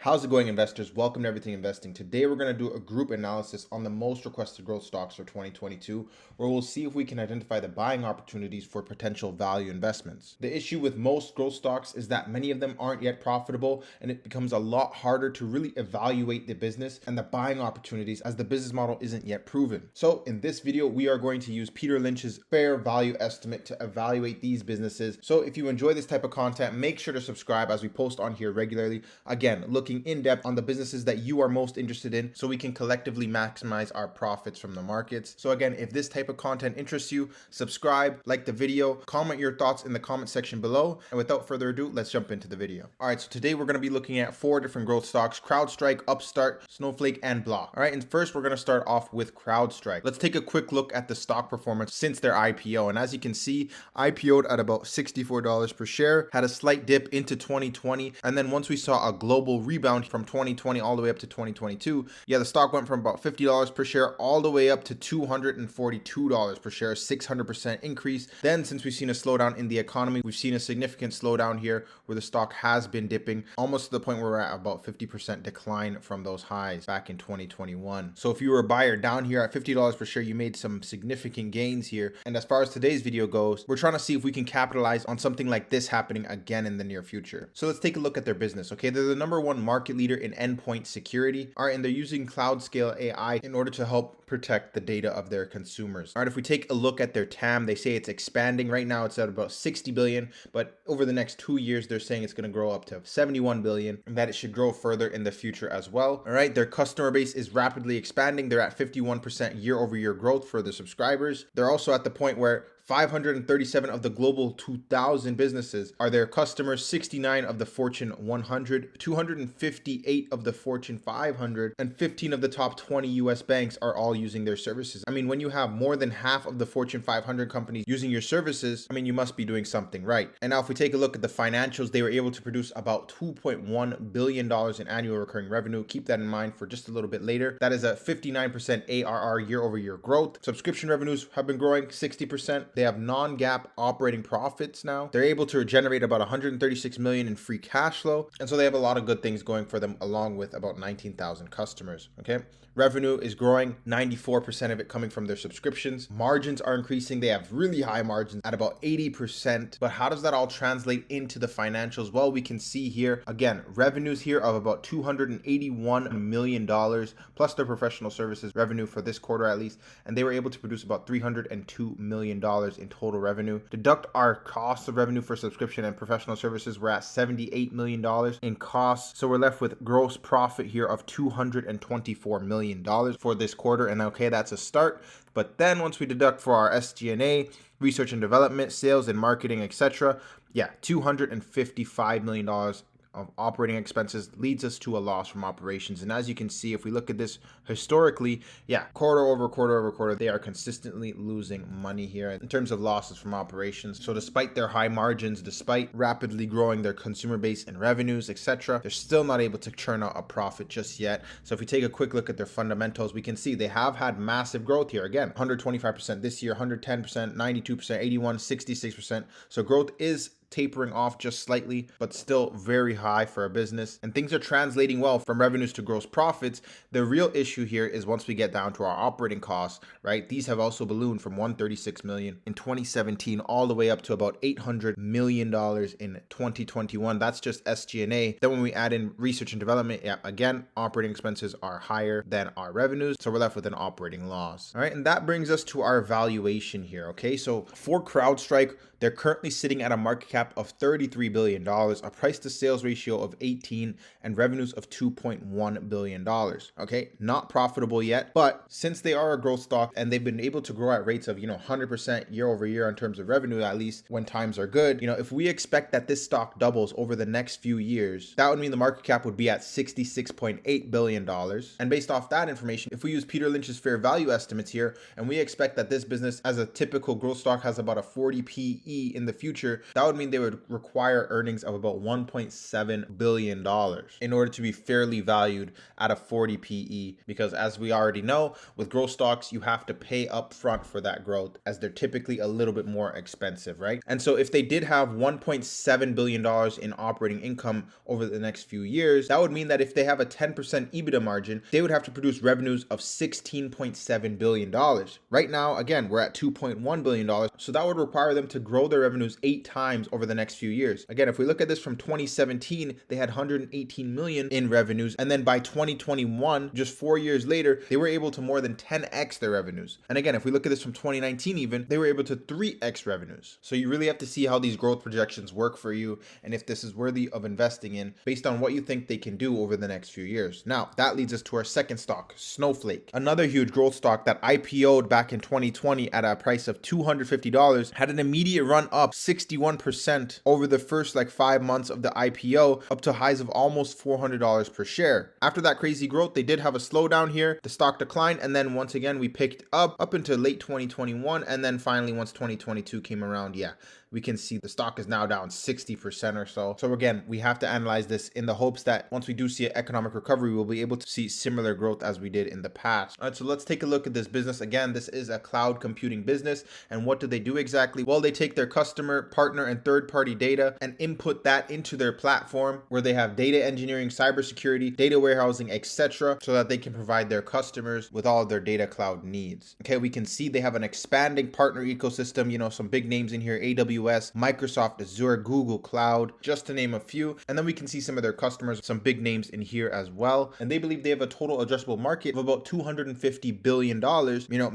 How's it going, investors? Welcome to Everything Investing. Today, we're going to do a group analysis on the most requested growth stocks for 2022, where we'll see if we can identify the buying opportunities for potential value investments. The issue with most growth stocks is that many of them aren't yet profitable, and it becomes a lot harder to really evaluate the business and the buying opportunities as the business model isn't yet proven. So in this video, we are going to use Peter Lynch's fair value estimate to evaluate these businesses. So if you enjoy this type of content, make sure to subscribe as we post on here regularly. Again, looking in depth on the businesses that you are most interested in so we can collectively maximize our profits from the markets. So again, if this type of content interests you, subscribe, like the video, comment your thoughts in the comment section below. And without further ado, let's jump into the video. All right, so today we're going to be looking at 4 different growth stocks: Crowdstrike, Upstart, Snowflake, and Block. All right, and first we're going to start off with Crowdstrike. Let's take a quick look at the stock performance since their IPO. And as you can see, IPO'd at about $64 per share, had a slight dip into 2020, and then once we saw a global rebound from 2020 all the way up to 2022, the stock went from about $50 per share all the way up to $242 per share, 600% increase. Then since we've seen a slowdown in the economy, we've seen a significant slowdown here where the stock has been dipping almost to the point where we're at about 50% decline from those highs back in 2021. So if you were a buyer down here at $50 per share, you made some significant gains here. And as far as today's video goes, we're trying to see if we can capitalize on something like this happening again in the near future. So let's take a look at their business. Okay, they're the number one market leader in endpoint security. All right, and they're using cloud scale AI in order to help protect the data of their consumers. All right, if we take a look at their TAM, they say it's expanding. Right now it's at about 60 billion, but over the next 2 years, they're saying it's going to grow up to 71 billion and that it should grow further in the future as well. All right, their customer base is rapidly expanding. They're at 51% year over year growth for their subscribers. They're also at the point where 537 of the global 2,000 businesses are their customers, 69 of the Fortune 100, 258 of the Fortune 500, and 15 of the top 20 US banks are all using their services. I mean, when you have more than half of the Fortune 500 companies using your services, I mean, you must be doing something right. And now if we take a look at the financials, they were able to produce about $2.1 billion in annual recurring revenue. Keep that in mind for just a little bit later. That is a 59% ARR year over year growth. Subscription revenues have been growing 60%. They have non-GAAP operating profits now. They're able to generate about 136 million in free cash flow. And so they have a lot of good things going for them, along with about 19,000 customers. Okay. Revenue is growing, 94% of it coming from their subscriptions. Margins are increasing. They have really high margins at about 80%. But how does that all translate into the financials? Well, we can see here, again, revenues here of about $281 million, plus their professional services revenue for this quarter at least. And they were able to produce about $302 million in total revenue. Deduct our cost of revenue for subscription and professional services, we're at $78 million in costs. So we're left with gross profit here of $224 million for this quarter. And okay, that's a start. But then once we deduct for our SG&A, research and development, sales and marketing, etc., $255 million of operating expenses leads us to a loss from operations. And as you can see, if we look at this historically, quarter over quarter, they are consistently losing money here in terms of losses from operations. So despite their high margins, despite rapidly growing their consumer base and revenues, etc., they're still not able to churn out a profit just yet. So if we take a quick look at their fundamentals, we can see they have had massive growth here. Again, 125% this year, 110%, 92%, 81, 66%. So growth is tapering off just slightly, but still very high for a business. And things are translating well from revenues to gross profits. The real issue here is once we get down to our operating costs, right? These have also ballooned from 136 million in 2017 all the way up to about $800 million in 2021. That's just SG&A. Then when we add in research and development, again, operating expenses are higher than our revenues. So we're left with an operating loss. All right. And that brings us to our valuation here. Okay. So for Crowdstrike, they're currently sitting at a market cap of $33 billion, a price to sales ratio of 18, and revenues of $2.1 billion. Okay, not profitable yet, but since they are a growth stock and they've been able to grow at rates of 100% year over year in terms of revenue, at least when times are good, if we expect that this stock doubles over the next few years, that would mean the market cap would be at $66.8 billion. And based off that information, if we use Peter Lynch's fair value estimates here, and we expect that this business as a typical growth stock has about a 40 PE in the future, that would mean mean they would require earnings of about $1.7 billion in order to be fairly valued at a 40 PE, because as we already know, with growth stocks, you have to pay up front for that growth, as they're typically a little bit more expensive, right? And so if they did have $1.7 billion in operating income over the next few years, that would mean that if they have a 10% EBITDA margin, they would have to produce revenues of $16.7 billion. Right now, again, we're at $2.1 billion. So that would require them to grow their revenues 8 times over the next few years. Again, if we look at this from 2017, they had 118 million in revenues. And then by 2021, just 4 years later, they were able to more than 10x their revenues. And again, if we look at this from 2019 even, they were able to 3x revenues. So you really have to see how these growth projections work for you and if this is worthy of investing in based on what you think they can do over the next few years. Now, that leads us to our second stock, Snowflake. Another huge growth stock that IPO'd back in 2020 at a price of $250, had an immediate run up 61% over the first 5 months of the IPO, up to highs of almost $400 per share. After that crazy growth, they did have a slowdown here. The stock declined, and then once again, we picked up into late 2021, and then finally once 2022 came around, we can see the stock is now down 60% or so. So again, we have to analyze this in the hopes that once we do see an economic recovery, we'll be able to see similar growth as we did in the past. All right, so let's take a look at this business. Again, this is a cloud computing business. And what do they do exactly? Well, they take their customer, partner, and third-party data and input that into their platform where they have data engineering, cybersecurity, data warehousing, etc., so that they can provide their customers with all of their data cloud needs. Okay, we can see they have an expanding partner ecosystem, some big names in here, AWS, Microsoft, Azure, Google Cloud, just to name a few. And then we can see some of their customers, some big names in here as well. And they believe they have a total addressable market of about $250 billion,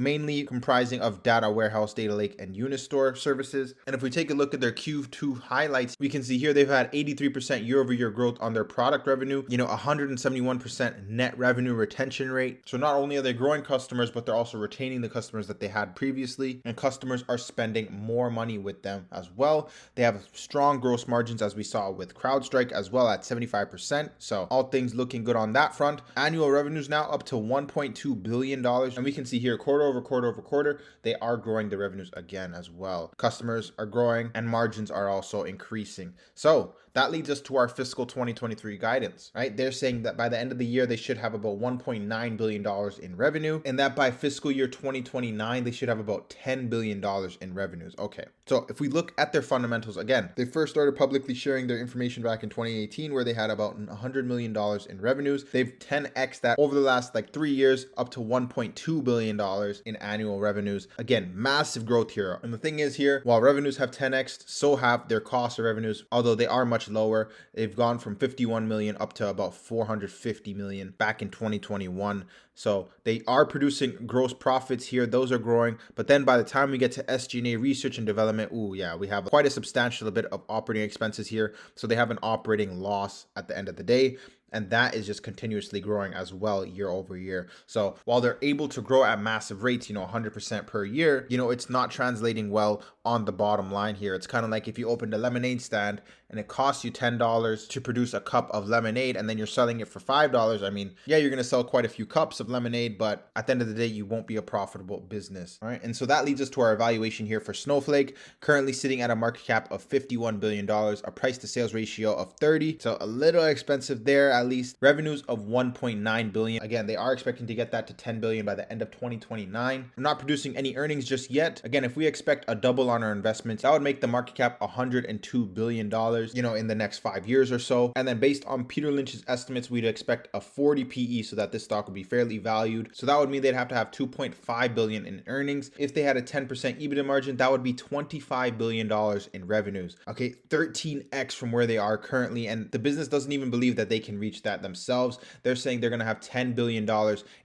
mainly comprising of data warehouse, data lake, and Unistore services. And if we take a look at their Q2 highlights, we can see here they've had 83% year-over-year growth on their product revenue, 171% net revenue retention rate. So not only are they growing customers, but they're also retaining the customers that they had previously, and customers are spending more money with them as well. They have strong gross margins, as we saw with Crowdstrike as well, at 75%. So all things looking good on that front. Annual revenues now up to $1.2 billion. And we can see here quarter over quarter, they are growing the revenues again as well. Customers are growing and margins are also increasing. So that leads us to our fiscal 2023 guidance, right? They're saying that by the end of the year, they should have about $1.9 billion in revenue, and that by fiscal year 2029, they should have about $10 billion in revenues. Okay, so if we look at their fundamentals, again, they first started publicly sharing their information back in 2018, where they had about $100 million in revenues. They've 10x that over the last 3 years, up to $1.2 billion in annual revenues. Again, massive growth here. And the thing is here, while revenues have 10x, so have their cost of revenues, although they are much lower. They've gone from 51 million up to about 450 million back in 2021. So they are producing gross profits here. Those are growing. But then by the time we get to SG&A, research and development, we have quite a substantial bit of operating expenses here. So they have an operating loss at the end of the day. And that is just continuously growing as well year over year. So while they're able to grow at massive rates, 100% per year, it's not translating well on the bottom line here. It's kind of like if you opened a lemonade stand and it costs you $10 to produce a cup of lemonade and then you're selling it for $5. I mean, yeah, you're going to sell quite a few cups of lemonade, but at the end of the day, you won't be a profitable business. All right. And so that leads us to our evaluation here for Snowflake, currently sitting at a market cap of $51 billion, a price to sales ratio of 30. So a little expensive there, at least. Revenues of 1.9 billion. Again, they are expecting to get that to 10 billion by the end of 2029. I'm not producing any earnings just yet. Again, if we expect a double on our investments, that would make the market cap $102 billion, in the next 5 years or so. And then based on Peter Lynch's estimates, we'd expect a 40 PE so that this stock would be fairly valued. So that would mean they'd have to have 2.5 billion in earnings. If they had a 10% EBITDA margin, that would be $25 billion in revenues. Okay, 13x from where they are currently. And the business doesn't even believe that they can reach that themselves. They're saying they're going to have $10 billion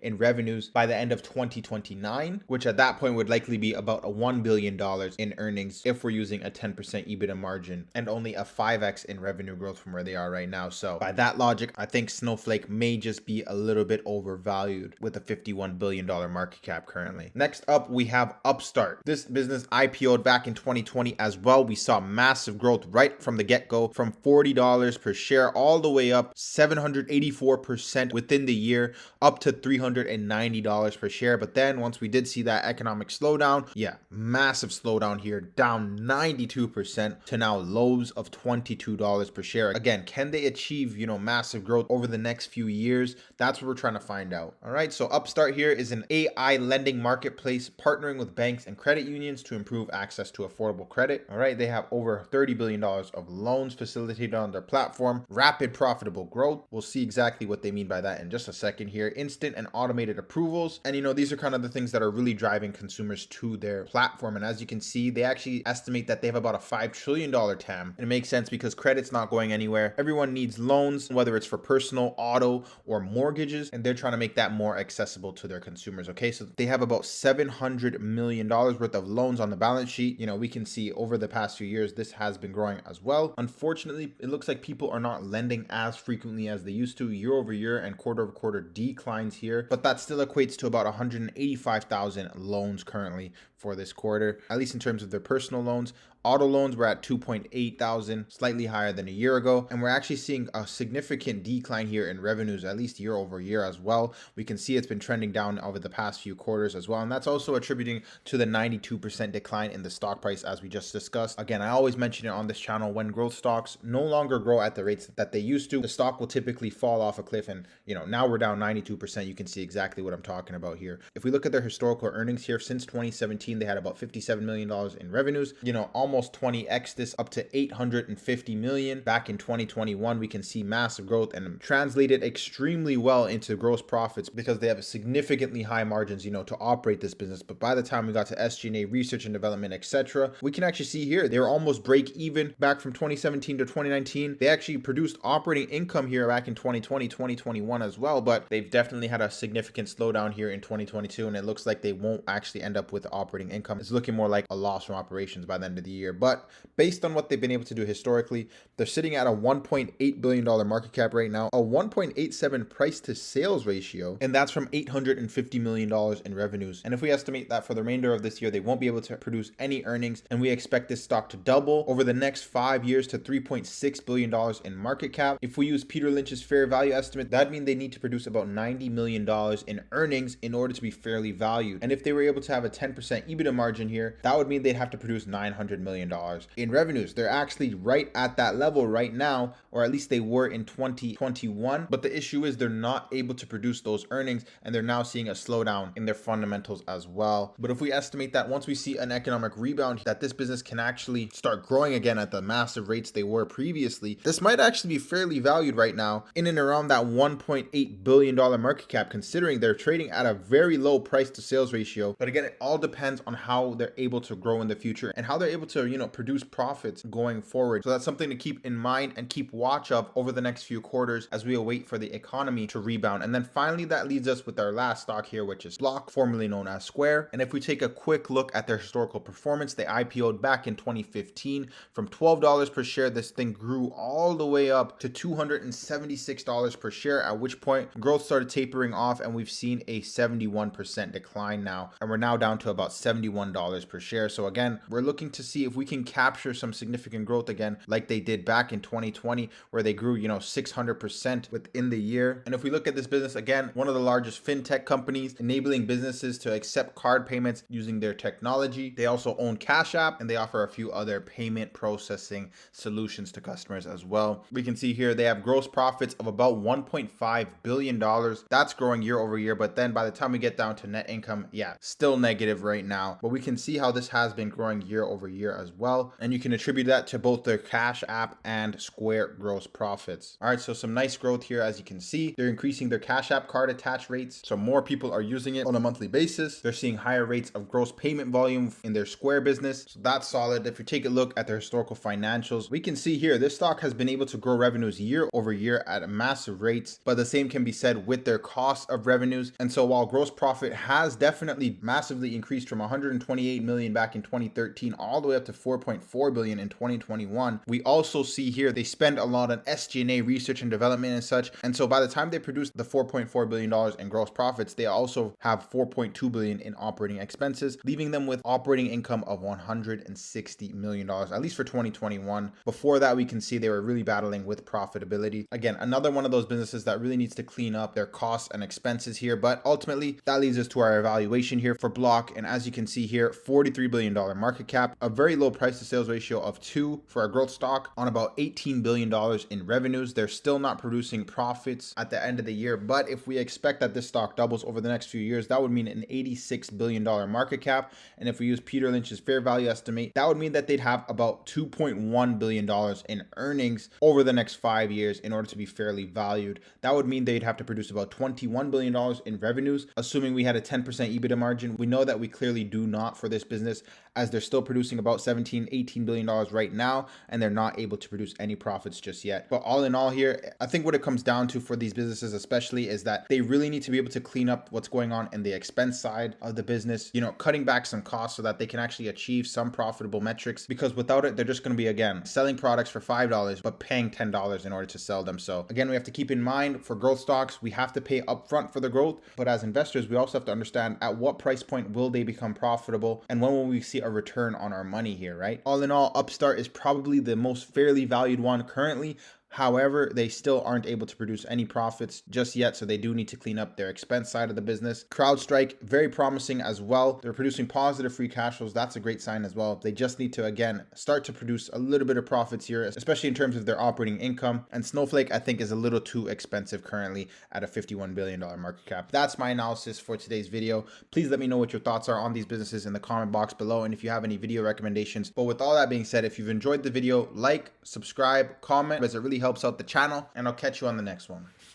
in revenues by the end of 2029, which at that point would likely be about a $1 billion in earnings if we're using a 10% EBITDA margin and only a 5% 5x in revenue growth from where they are right now. So by that logic, I think Snowflake may just be a little bit overvalued with a $51 billion market cap currently. Next up, we have Upstart. This business IPO'd back in 2020 as well. We saw massive growth right from the get-go, from $40 per share all the way up 784% within the year, up to $390 per share. But then once we did see that economic slowdown, massive slowdown here, down 92% to now lows of $22 per share. Again, can they achieve, massive growth over the next few years? That's what we're trying to find out. All right, so Upstart here is an AI lending marketplace partnering with banks and credit unions to improve access to affordable credit. All right, they have over $30 billion of loans facilitated on their platform, rapid profitable growth. We'll see exactly what they mean by that in just a second here. Instant and automated approvals. And these are kind of the things that are really driving consumers to their platform. And as you can see, they actually estimate that they have about a $5 trillion TAM. And it makes sense because credit's not going anywhere. Everyone needs loans, whether it's for personal, auto, or mortgages, and they're trying to make that more accessible to their consumers. Okay, so they have about $700 million worth of loans on the balance sheet. We can see over the past few years, this has been growing as well. Unfortunately, it looks like people are not lending as frequently as they used to. Year over year and quarter over quarter declines here, but that still equates to about 185,000 loans currently for this quarter, at least in terms of their personal loans. Auto loans were at 2.8 thousand, slightly higher than a year ago. And we're actually seeing a significant decline here in revenues, at least year over year as well. We can see it's been trending down over the past few quarters as well. And that's also attributing to the 92% decline in the stock price, as we just discussed. Again, I always mention it on this channel, when growth stocks no longer grow at the rates that they used to, the stock will typically fall off a cliff. And, now we're down 92%. You can see exactly what I'm talking about here. If we look at their historical earnings here, since 2017, they had about $57 million in revenues, almost 20x this, up to $850 million. Back in 2021, we can see massive growth and translated extremely well into gross profits because they have significantly high margins, to operate this business. But by the time we got to SG&A, research and development, etc., we can actually see here they were almost break even back from 2017 to 2019. They actually produced operating income here back in 2020, 2021 as well, but they've definitely had a significant slowdown here in 2022, and it looks like they won't actually end up with operating income. It's looking more like a loss from operations by the end of the year. But based on what they've been able to do historically, they're sitting at a $1.8 billion market cap right now, a 1.87 price to sales ratio, and that's from $850 million in revenues. And if we estimate that for the remainder of this year, they won't be able to produce any earnings, and we expect this stock to double over the next 5 years to $3.6 billion in market cap. If we use Peter Lynch's fair value estimate, that'd mean they need to produce about $90 million in earnings in order to be fairly valued. And if they were able to have a 10% EBITDA margin here, that would mean they'd have to produce $900 million in revenues. They're actually right at that level right now, or at least they were in 2021. But the issue is they're not able to produce those earnings, and they're now seeing a slowdown in their fundamentals as well. But if we estimate that once we see an economic rebound, that this business can actually start growing again at the massive rates they were previously, this might actually be fairly valued right now in and around that $1.8 billion market cap, considering they're trading at a very low price to sales ratio. But again, it all depends on how they're able to grow in the future and how they're able to, produce profits going forward. So that's something to keep in mind and keep watch of over the next few quarters as we await for the economy to rebound. And then finally, that leads us with our last stock here, which is Block, formerly known as Square. And if we take a quick look at their historical performance, they IPO'd back in 2015 from $12 per share. This thing grew all the way up to $276 per share, at which point growth started tapering off, and we've seen a 71% decline now, and we're now down to about $71 per share. So again, we're looking to see if we can capture some significant growth again, like they did back in 2020, where they grew 600% within the year. And if we look at this business again, one of the largest fintech companies, enabling businesses to accept card payments using their technology. They also own Cash App, and they offer a few other payment processing solutions to customers as well. We can see here they have gross profits of about $1.5 billion. That's growing year over year, but then by the time we get down to net income, still negative right now. But we can see how this has been growing year over year as well, and you can attribute that to both their Cash App and Square gross profits. All right, so some nice growth here. As you can see, they're increasing their Cash App card attach rates, so more people are using it on a monthly basis. They're seeing higher rates of gross payment volume in their Square business, so that's solid. If you take a look at their historical financials, we can see here this stock has been able to grow revenues year over year at massive rates, but the same can be said with their cost of revenues. And so while gross profit has definitely massively increased from 128 million back in 2013 all the way up to 4.4 billion in 2021. We also see here they spend a lot on SG&A, research and development and such. And so by the time they produce the $4.4 billion in gross profits, they also have 4.2 billion in operating expenses, leaving them with operating income of $160 million, at least for 2021. Before that, we can see they were really battling with profitability. Again, another one of those businesses that really needs to clean up their costs and expenses here. But ultimately, that leads us to our evaluation here for Block. And as you can see here, $43 billion market cap, a very low price to sales ratio of 2 for a growth stock on about $18 billion in revenues. They're still not producing profits at the end of the year. But if we expect that this stock doubles over the next few years, that would mean an $86 billion market cap. And if we use Peter Lynch's fair value estimate, that would mean that they'd have about $2.1 billion in earnings over the next 5 years in order to be fairly valued. That would mean they'd have to produce about $21 billion in revenues, assuming we had a 10% EBITDA margin. We know that we clearly do not for this business, as they're still producing about $18 billion right now, and they're not able to produce any profits just yet. But all in all here, I think what it comes down to for these businesses especially is that they really need to be able to clean up what's going on in the expense side of the business, cutting back some costs so that they can actually achieve some profitable metrics, because without it, they're just going to be, again, selling products for $5, but paying $10 in order to sell them. So again, we have to keep in mind for growth stocks, we have to pay upfront for the growth, but as investors, we also have to understand at what price point will they become profitable and when will we see a return on our money here, right? All in all, Upstart is probably the most fairly valued one currently. However, they still aren't able to produce any profits just yet, so they do need to clean up their expense side of the business. Crowdstrike, very promising as well. They're producing positive free cash flows. That's a great sign as well. They just need to, again, start to produce a little bit of profits here, especially in terms of their operating income. And Snowflake, I think, is a little too expensive currently at a $51 billion market cap. That's my analysis for today's video. Please let me know what your thoughts are on these businesses in the comment box below, and if you have any video recommendations. But with all that being said, if you've enjoyed the video, like, subscribe, comment, as it really helps out the channel, and I'll catch you on the next one.